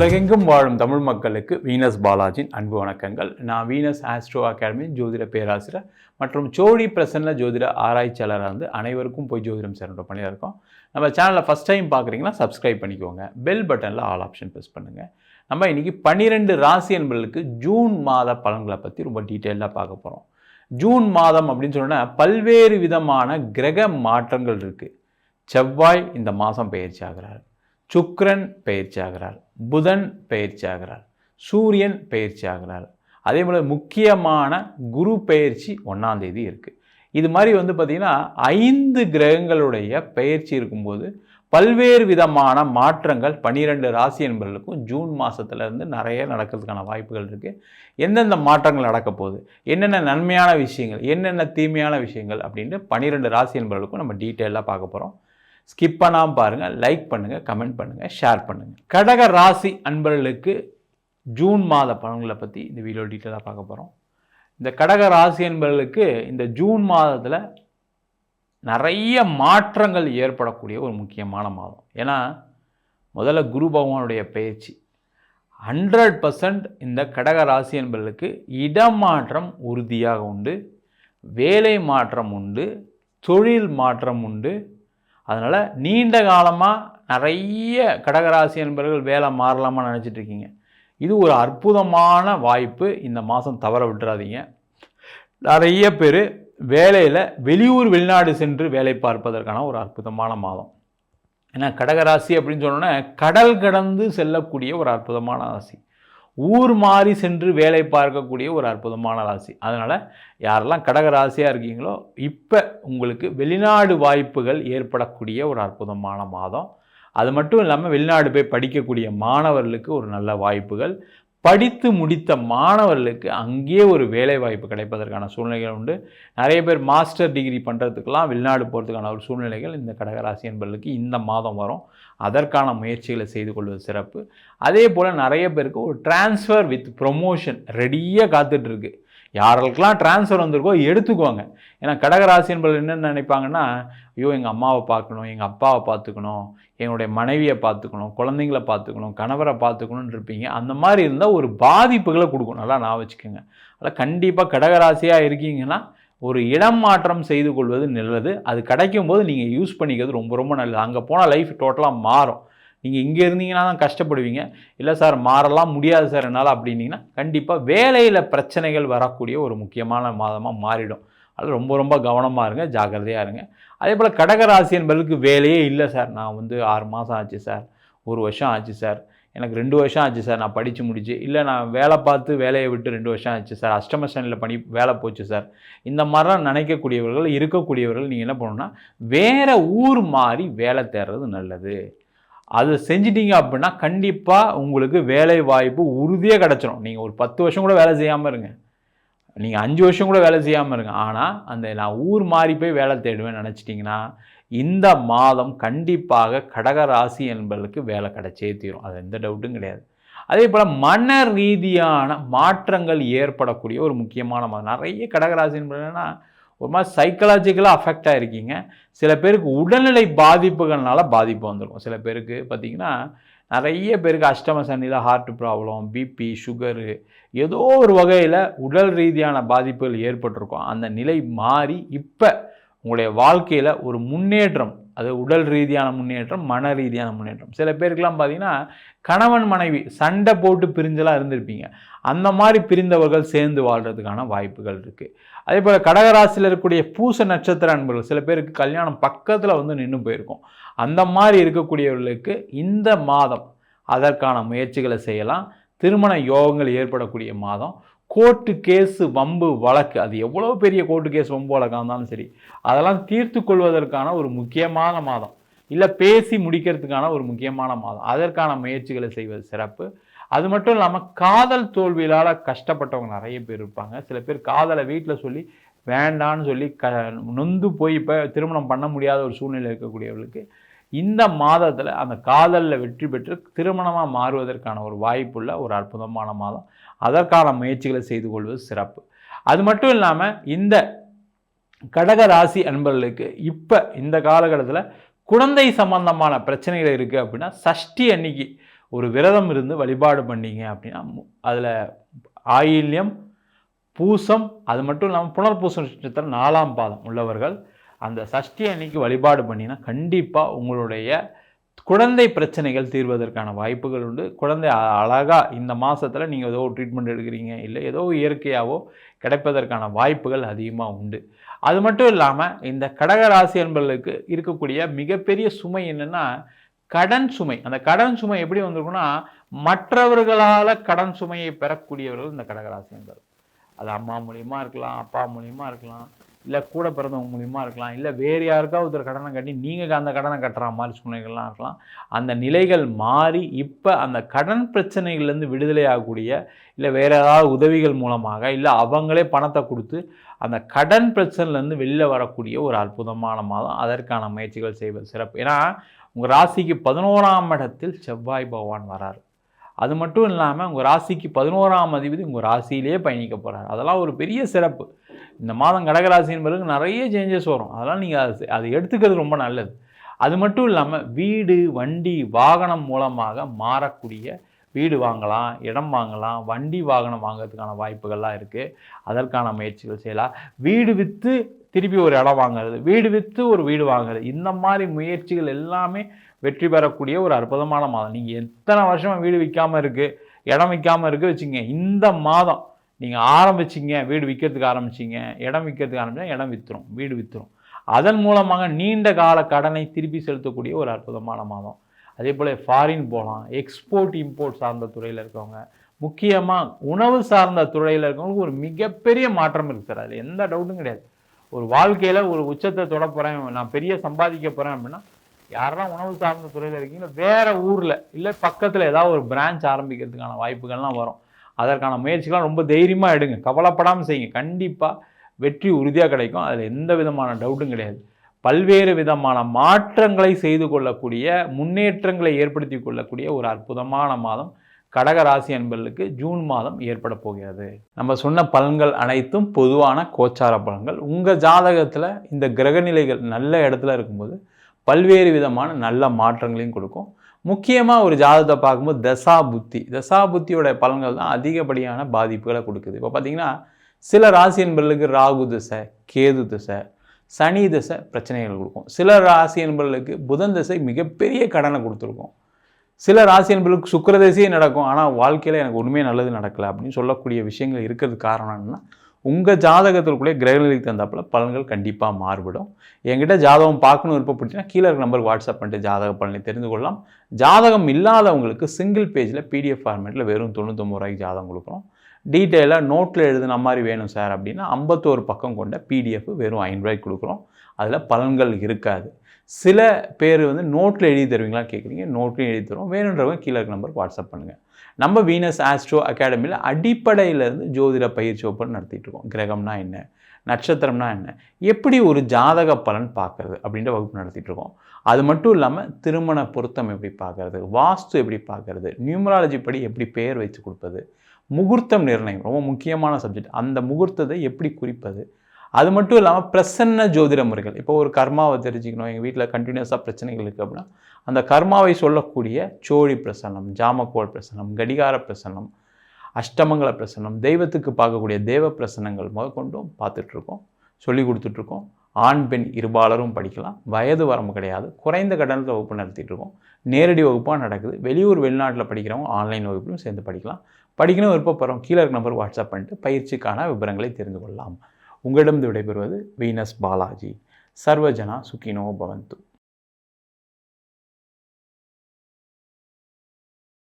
உலகெங்கும் வாழும் தமிழ் மக்களுக்கு வீனஸ் பாலாஜியின் அன்பு வணக்கங்கள். நான் வீனஸ் ஆஸ்ட்ரோ அகாடமி ஜோதிட பேராசிரியர் மற்றும் சோழி பிரசன்ன ஜோதிட ஆராய்ச்சியாளராக இருந்து அனைவருக்கும் போய் ஜோதிடம் சேனல் பண்ணியிருக்கோம். நம்ம சேனலில் ஃபஸ்ட் டைம் பார்க்குறீங்கன்னா சப்ஸ்கிரைப் பண்ணிக்கோங்க. பெல் பட்டனில் ஆல் ஆப்ஷன் ப்ரெஸ் பண்ணுங்கள். நம்ம இன்றைக்கி 12 ராசி என்பர்களுக்கு ஜூன் மாத பலன்களை பற்றி ரொம்ப டீட்டெயிலாக பார்க்க போகிறோம். ஜூன் மாதம் அப்படின்னு சொன்னால் பல்வேறு விதமான கிரக மாற்றங்கள் இருக்குது. செவ்வாய் இந்த மாதம் பயிற்சி ஆகிறார், சுக்கிரன் பயிற்சி ஆகிறார், புதன் பயிற்சி ஆகிறார், சூரியன் பயிற்சி ஆகிறார். அதே போல் முக்கியமான குரு பயிற்சி 1ஆம் தேதி இருக்குது. இது மாதிரி பார்த்திங்கன்னா 5 கிரகங்களுடைய பயிற்சி இருக்கும்போது பல்வேறு விதமான மாற்றங்கள் 12 ராசி என்பவர்களுக்கும் ஜூன் மாதத்துலேருந்து நிறைய நடக்கிறதுக்கான வாய்ப்புகள் இருக்குது. எந்தெந்த மாற்றங்கள் நடக்க போகுது, என்னென்ன நன்மையான விஷயங்கள், என்னென்ன தீமையான விஷயங்கள் அப்படின்ட்டு 12 ராசி என்பவர்களுக்கும் நம்ம டீட்டெயிலாக பார்க்க போகிறோம். ஸ்கிப் பண்ணாமல் பாருங்கள், லைக் பண்ணுங்கள், கமெண்ட் பண்ணுங்கள், ஷேர் பண்ணுங்கள். கடக ராசி அன்பர்களுக்கு ஜூன் மாத பலன்களை பற்றி இந்த வீடியோ டீட்டெயிலாக பார்க்க போகிறோம். இந்த கடக ராசி அன்பர்களுக்கு இந்த ஜூன் மாதத்தில் நிறைய மாற்றங்கள் ஏற்படக்கூடிய ஒரு முக்கியமான மாதம். ஏன்னா முதல்ல குரு பகவானுடைய பயிற்சி 100% இந்த கடக ராசி அன்பர்களுக்கு இடமாற்றம் உறுதியாக உண்டு, வேலை மாற்றம் உண்டு, தொழில் மாற்றம் உண்டு. அதனால் நீண்ட காலமாக நிறைய கடகராசி என்பவர்கள் வேலை மாறலாமா நினச்சிட்டு இருக்கீங்க. இது ஒரு அற்புதமான வாய்ப்பு. இந்த மாதம் தவற விட்டுறாதீங்க. நிறைய பேர் வேலையில் வெளியூர் வெளிநாடு சென்று வேலை பார்ப்பதற்கான ஒரு அற்புதமான மாதம். ஏன்னா கடகராசி அப்படின்னு சொன்னோன்னா கடல் கடந்து செல்லக்கூடிய ஒரு அற்புதமான ராசி, ஊர் மாறி சென்று வேலை பார்க்கக்கூடிய ஒரு அற்புதமான ராசி. அதனால் யாரெல்லாம் கடக ராசியாக இருக்கீங்களோ இப்போ உங்களுக்கு வெளிநாடு வாய்ப்புகள் ஏற்படக்கூடிய ஒரு அற்புதமான மாதம். அது மட்டும் இல்லாமல் வெளிநாடு போய் படிக்கக்கூடிய மாணவர்களுக்கு ஒரு நல்ல வாய்ப்புகள், படித்து முடித்த மாணவர்களுக்கு அங்கேயே ஒரு வேலை வாய்ப்பு கிடைப்பதற்கான சூழ்நிலைகள் உண்டு. நிறைய பேர் மாஸ்டர் டிகிரி பண்ணுறதுக்கெல்லாம் வெளிநாடு போகிறதுக்கான ஒரு சூழ்நிலைகள் இந்த கடகராசி என்பவர்களுக்கு இந்த மாதம் வரும். அதற்கான முயற்சிகளை செய்து கொள்வது சிறப்பு. அதே போல் நிறைய பேருக்கு ஒரு டிரான்ஸ்ஃபர் வித் ப்ரொமோஷன் ரெடியாக காத்துட்ருக்கு. யாருக்கெல்லாம் டிரான்ஸ்ஃபர் வந்திருக்கோ எடுத்துக்கோங்க. ஏன்னா கடகராசி என்பவர்கள் என்ன நினைப்பாங்கன்னா, ஐயோ எங்கள் அம்மாவை பார்க்கணும், எங்கள் அப்பாவை பார்த்துக்கணும், என்னுடைய மனைவியை பார்த்துக்கணும், குழந்தைங்களை பார்த்துக்கணும், கணவரை பார்த்துக்கணுன்னு இருப்பீங்க. அந்த மாதிரி இருந்தால் ஒரு பாதிப்புகளை கொடுக்கும். நல்லா நான் வச்சுக்கோங்க. அதில் கண்டிப்பாக கடகராசியாக இருக்கீங்கன்னா ஒரு இடம் மாற்றம் செய்து கொள்வது நல்லது. அது கிடைக்கும் போது நீங்கள் யூஸ் பண்ணிக்கிறது ரொம்ப ரொம்ப நல்லது. அங்கே போனால் லைஃப் டோட்டலாக மாறும். நீங்கள் இங்கே இருந்தீங்கன்னா தான் கஷ்டப்படுவீங்க. இல்லை சார் மாறலாம் முடியாது சார் என்னால் அப்படின்னீங்கன்னா கண்டிப்பாக வேலையில் பிரச்சனைகள் வரக்கூடிய ஒரு முக்கியமான மாதமாக மாறிடும். அது ரொம்ப ரொம்ப கவனமாக இருங்க, ஜாக்கிரதையாக இருங்க. அதே போல் கடகராசி என்பதற்கு வேலையே இல்லை சார், நான் 6 மாதம் ஆச்சு சார், 1 வருஷம் ஆச்சு சார், எனக்கு 2 வருஷம் ஆச்சு சார் நான் படித்து முடிச்சு, இல்லை நான் வேலை பார்த்து வேலையை விட்டு 2 வருஷம் ஆச்சு சார், அஷ்டம சனியில் வேலை போச்சு சார், இந்த மாதிரிலாம் நினைக்கக்கூடியவர்கள் இருக்கக்கூடியவர்கள் நீங்கள் என்ன பண்ணணும்னா வேறு ஊர் மாறி வேலை தேடுறது நல்லது. அது செஞ்சிட்டிங்க அப்படின்னா கண்டிப்பாக உங்களுக்கு வேலை வாய்ப்பு உறுதியாக கிடச்சிரும். நீங்கள் ஒரு 10 வருஷம் கூட வேலை செய்யாமல் இருங்க, நீங்கள் 5 வருஷம் கூட வேலை செய்யாமல் இருங்க, ஆனால் அந்த நான் ஊர் மாறி போய் வேலை தேடுவேன் நினச்சிட்டிங்கன்னா இந்த மாதம் கண்டிப்பாக கடகராசி என்பவர்களுக்கு வேலை கிடைச்சே தீரும். அது எந்த டவுட்டும் கிடையாது. அதே போல் மன ரீதியான மாற்றங்கள் ஏற்படக்கூடிய ஒரு முக்கியமான மாதம். நிறைய கடகராசி என்பதுன்னா ஒரு மாதிரி சைக்கலாஜிக்கலாக அஃபெக்ட் ஆகிருக்கீங்க. சில பேருக்கு உடல்நிலை பாதிப்புகள்னால பாதிப்பு வந்திருக்கும். சில பேருக்கு பார்த்திங்கன்னா நிறைய பேருக்கு அஷ்டம சனியில் ஹார்ட் ப்ராப்ளம், பிபி, சுகரு, ஏதோ ஒரு வகையில் உடல் ரீதியான பாதிப்புகள் ஏற்பட்டிருக்கும். அந்த நிலை மாறி இப்போ உங்களுடைய வாழ்க்கையில் ஒரு முன்னேற்றம், அது உடல் ரீதியான முன்னேற்றம், மன ரீதியான முன்னேற்றம். சில பேருக்கெல்லாம் பார்த்திங்கன்னா கணவன் மனைவி சண்டை போட்டு பிரிஞ்செல்லாம் இருந்திருப்பீங்க. அந்த மாதிரி பிரிந்தவர்கள் சேர்ந்து வாழ்கிறதுக்கான வாய்ப்புகள் இருக்குது. அதே போல் கடகராசியில் இருக்கக்கூடிய பூச நட்சத்திர அன்பர்கள் சில பேருக்கு கல்யாணம் பக்கத்தில் நின்று போயிருக்கும். அந்த மாதிரி இருக்கக்கூடியவர்களுக்கு இந்த மாதம் அதற்கான முயற்சிகளை செய்யலாம். திருமண யோகங்கள் ஏற்படக்கூடிய மாதம். கோர்ட்டு கேஸு வம்பு வழக்கு, அது எவ்வளோ பெரிய கோர்ட்டு கேஸ் வம்பு வழக்காக இருந்தாலும் சரி, அதெல்லாம் தீர்த்து கொள்வதற்கான ஒரு முக்கியமான மாதம், இல்லை பேசி முடிக்கிறதுக்கான ஒரு முக்கியமான மாதம். அதற்கான முயற்சிகளை செய்வது சிறப்பு. அது மட்டும் இல்லாமல் காதல் தோல்வியால் கஷ்டப்பட்டவங்க நிறைய பேர் இருப்பாங்க. சில பேர் காதலை வீட்டில் சொல்லி வேண்டான்னு சொல்லி நொந்து போய் இப்போ திருமணம் பண்ண முடியாத ஒரு சூழ்நிலை இருக்கக்கூடியவர்களுக்கு இந்த மாதத்தில் அந்த காதலில் வெற்றி பெற்று திருமணமாக மாறுவதற்கான ஒரு வாய்ப்புள்ள ஒரு அற்புதமான மாதம். அதற்கான முயற்சிகளை செய்து கொள்வது சிறப்பு. அது மட்டும் இல்லாமல் இந்த கடக ராசி அன்பர்களுக்கு இப்போ இந்த காலகட்டத்தில் குழந்தை சம்பந்தமான பிரச்சனைகள் இருக்குது அப்படின்னா சஷ்டி அன்னைக்கு ஒரு விரதம் இருந்து வழிபாடு பண்ணீங்க அப்படின்னா அதில் ஆயில்யம் பூசம் அது மட்டும் இல்லாமல் புனர்பூசம் நட்சத்திரம் 4ஆம் பாதம் உள்ளவர்கள் அந்த சஷ்டி அன்னைக்கு வழிபாடு பண்ணினா கண்டிப்பாக உங்களுடைய குழந்தை பிரச்சனைகள் தீர்வதற்கான வாய்ப்புகள் உண்டு. குழந்தை அழகாக இந்த மாதத்தில் நீங்கள் ஏதோ ட்ரீட்மெண்ட் எடுக்கிறீங்க, இல்லை ஏதோ இயற்கையாகவோ கிடைப்பதற்கான வாய்ப்புகள் அதிகமாக உண்டு. அது மட்டும் இல்லாமல் இந்த கடக ராசி என்பவர்களுக்கு இருக்கக்கூடிய மிகப்பெரிய சுமை என்னென்னா கடன் சுமை. அந்த கடன் சுமை எப்படி வந்திருக்குன்னா, மற்றவர்களால் கடன் சுமையை பெறக்கூடியவர்கள் இந்த கடகராசி என்பது. அது அம்மா மூலியமா இருக்கலாம், அப்பா மூலியமா இருக்கலாம், இல்லை கூட பிறந்தவங்க மூலியமா இருக்கலாம், இல்லை வேறு யாருக்காவது ஒருத்தர் கடனை கட்டி நீங்கள் அந்த கடனை கட்டுற மாதிரி சூழ்நிலைகள்லாம் இருக்கலாம். அந்த நிலைகள் மாறி இப்போ அந்த கடன் பிரச்சனைகள்லேருந்து விடுதலை ஆகக்கூடிய, இல்லை வேறு ஏதாவது உதவிகள் மூலமாக, இல்லை அவங்களே பணத்தை கொடுத்து அந்த கடன் பிரச்சனைலேருந்து வெளியில் வரக்கூடிய ஒரு அற்புதமான மாதம். அதற்கான முயற்சிகள் செய்வது சிறப்பு. ஏன்னா உங்கள் ராசிக்கு 11ஆம் இடத்தில் செவ்வாய் பகவான் வராரு. அது மட்டும் இல்லாமல் உங்கள் ராசிக்கு 11ஆம் அதிபதி உங்கள் ராசியிலே பயணிக்க போகிறார். அதெல்லாம் ஒரு பெரிய சிறப்பு. இந்த மாதம் கடகராசியின் பிறகு நிறைய சேஞ்சஸ் வரும். அதெல்லாம் நீங்கள் அதை எடுத்துக்கிறது ரொம்ப நல்லது. அது மட்டும் இல்லாமல் வீடு, வண்டி, வாகனம் மூலமாக மாறக்கூடிய, வீடு வாங்கலாம், இடம் வாங்கலாம், வண்டி வாகனம் வாங்கிறதுக்கான வாய்ப்புகள்லாம் இருக்குது. அதற்கான முயற்சிகள் செய்யலாம். வீடு விற்று திருப்பி ஒரு இடம் வாங்குறது, வீடு விற்று ஒரு வீடு வாங்குறது, இந்த மாதிரி முயற்சிகள் எல்லாமே வெற்றி பெறக்கூடிய ஒரு அற்புதமான மாதம். நீங்கள் எத்தனை வருஷமாக வீடு விற்காமல் இருக்குது, இடம் விற்காமல் இருக்குது வச்சுங்க, இந்த மாதம் நீங்கள் ஆரம்பிச்சிங்க, வீடு விற்கிறதுக்கு ஆரம்பிச்சிங்க, இடம் விற்கிறதுக்கு ஆரம்பிச்சா இடம் விற்றுரும், வீடு விற்றுரும். அதன் மூலமாக நீண்ட கால கடனை திருப்பி செலுத்தக்கூடிய ஒரு அற்புதமான மாதம். அதே போல் ஃபாரின் போகலாம், எக்ஸ்போர்ட் இம்போர்ட் சார்ந்த துறையில் இருக்கவங்க, முக்கியமாக உணவு சார்ந்த துறையில் இருக்கவங்களுக்கு ஒரு மிகப்பெரிய மாற்றம் இருக்குது சார். அதில் எந்த டவுட்டும் கிடையாது. ஒரு வாழ்க்கையில் ஒரு உச்சத்தை தொட போகிறேன், நான் பெரிய சம்பாதிக்க போகிறேன் அப்படின்னா, யாரெல்லாம் உணவு சார்ந்த துறையில் இருக்கீங்களோ வேறு ஊரில் இல்லை பக்கத்தில் ஏதாவது ஒரு பிரான்ச் ஆரம்பிக்கிறதுக்கான வாய்ப்புகள்லாம் வரும். அதற்கான முயற்சிகள்லாம் ரொம்ப தைரியமாக எடுங்க, கவலைப்படாமல் செய்யுங்க. கண்டிப்பாக வெற்றி உறுதியாக கிடைக்கும். அதில் எந்த விதமான டவுட்டும் கிடையாது. பல்வேறு விதமான மாற்றங்களை செய்து கொள்ளக்கூடிய, முன்னேற்றங்களை ஏற்படுத்தி கொள்ளக்கூடிய ஒரு அற்புதமான மாதம் கடக ராசி என்பர்களுக்கு ஜூன் மாதம் ஏற்பட போகிறது. நம்ம சொன்ன பலன்கள் அனைத்தும் பொதுவான கோச்சார பலன்கள். உங்கள் ஜாதகத்தில் இந்த கிரகநிலைகள் நல்ல இடத்துல இருக்கும்போது பல்வேறு விதமான நல்ல மாற்றங்களையும் கொடுக்கும். முக்கியமாக ஒரு ஜாதகத்தை பார்க்கும்போது தசாபுத்தியோட பலன்கள் தான் அதிகப்படியான பாதிப்புகளை கொடுக்குது. இப்போ பார்த்தீங்கன்னா சில ராசி என்பர்களுக்கு ராகு திசை, கேது திசை, சனி திசை பிரச்சனைகள் கொடுக்கும். சில ராசி என்பர்களுக்கு புதன் திசை மிகப்பெரிய கடனை கொடுத்துருக்கும். சில ராசி என்பர்களுக்கு சுக்கிர திசையே நடக்கும், ஆனால் வாழ்க்கையில் எனக்கு ஒன்றுமே நல்லது நடக்கலை அப்படின்னு சொல்லக்கூடிய விஷயங்கள் இருக்கிறது. காரணம் என்னன்னா, உங்கள் ஜாதகத்திற்குள்ளே கிரகநிலைக்கு தந்தாப்பில் பலன்கள் கண்டிப்பாக மாறுபடும். என்கிட்ட ஜாதகம் பார்க்கணும் விருப்பப்பட்டீங்கன்னா கீழே இருக்க நம்பருக்கு வாட்ஸ்அப் பண்ணிட்டு ஜாதக பலனை தெரிந்து கொள்ளலாம். ஜாதகம் இல்லாதவங்களுக்கு சிங்கிள் பேஜில் PDF ஃபார்மேட்டில் வெறும் 99 ரூபாய்க்கு ஜாதகம் கொடுக்குறோம். டீட்டெயிலாக நோட்டில் எழுதுன மாதிரி வேணும் சார் அப்படின்னா 51 பக்கம் கொண்ட PDF வெறும் 5 ரூபாய்க்கு கொடுக்குறோம். அதில் பலன்கள் இருக்காது. சில பேர் நோட்டில் எழுதி தருவீங்களா கேட்குறீங்க, நோட்லையும் எழுதி தருவோம். வேணுன்றவங்க கீழே இருக்க நம்பருக்கு வாட்ஸ்அப் பண்ணுங்கள். நம்ம வீனஸ் ஆஸ்ட்ரோ அகாடமியில் அடிப்படையிலேருந்து ஜோதிட பயிற்சி வகுப்பு நடத்திட்டு இருக்கோம். கிரகம்னா என்ன, நட்சத்திரம்னா என்ன, எப்படி ஒரு ஜாதக பலன் பார்க்குறது அப்படின்ற வகுப்பு நடத்திட்டு இருக்கோம். அது மட்டும் இல்லாமல் திருமண பொருத்தம் எப்படி பார்க்குறது, வாஸ்து எப்படி பார்க்குறது, நியூமராலஜி படி எப்படி பெயர் வச்சு கொடுப்பது, முகூர்த்தம் நிர்ணயம் ரொம்ப முக்கியமான சப்ஜெக்ட், அந்த முகூர்த்தத்தை எப்படி குறிப்பது, அது மட்டும் இல்லாமல் பிரசன்ன ஜோதிட முறைகள். இப்போ ஒரு கர்மாவை தெரிஞ்சுக்கணும், எங்கள் வீட்டில் கண்டினியூஸாக பிரச்சனைகள் இருக்குது அப்படின்னா அந்த கர்மாவை சொல்லக்கூடிய சோழி பிரசன்னம், ஜாமக்கோள் பிரசன்னம், கடிகார பிரசன்னம், அஷ்டமங்கல பிரசன்னம், தெய்வத்துக்கு பார்க்கக்கூடிய தேவ பிரசன்னங்கள் முதற்கொண்டும் பார்த்துட்ருக்கோம், சொல்லி கொடுத்துட்ருக்கோம். ஆண் பெண் இருபாலரும் படிக்கலாம், வயது வரம்பு கிடையாது. குறைந்த கட்டணத்தில் வகுப்பு நடத்திட்டுருக்கோம். நேரடி வகுப்பாக நடக்குது. வெளியூர் வெளிநாட்டில் படிக்கிறவங்க ஆன்லைன் வகுப்பிலும் சேர்ந்து படிக்கலாம். படிக்கணும் விருப்பப்படுறோம் கீழே இருக்க நம்பருக்கு வாட்ஸ்அப் பண்ணிட்டு பயிற்சிக்கான விவரங்களை தெரிந்து கொள்ளலாம். உங்களிடம் விடைபெறுவது வீனஸ் பாலாஜி. சர்வஜனா சுகினோ பவந்து.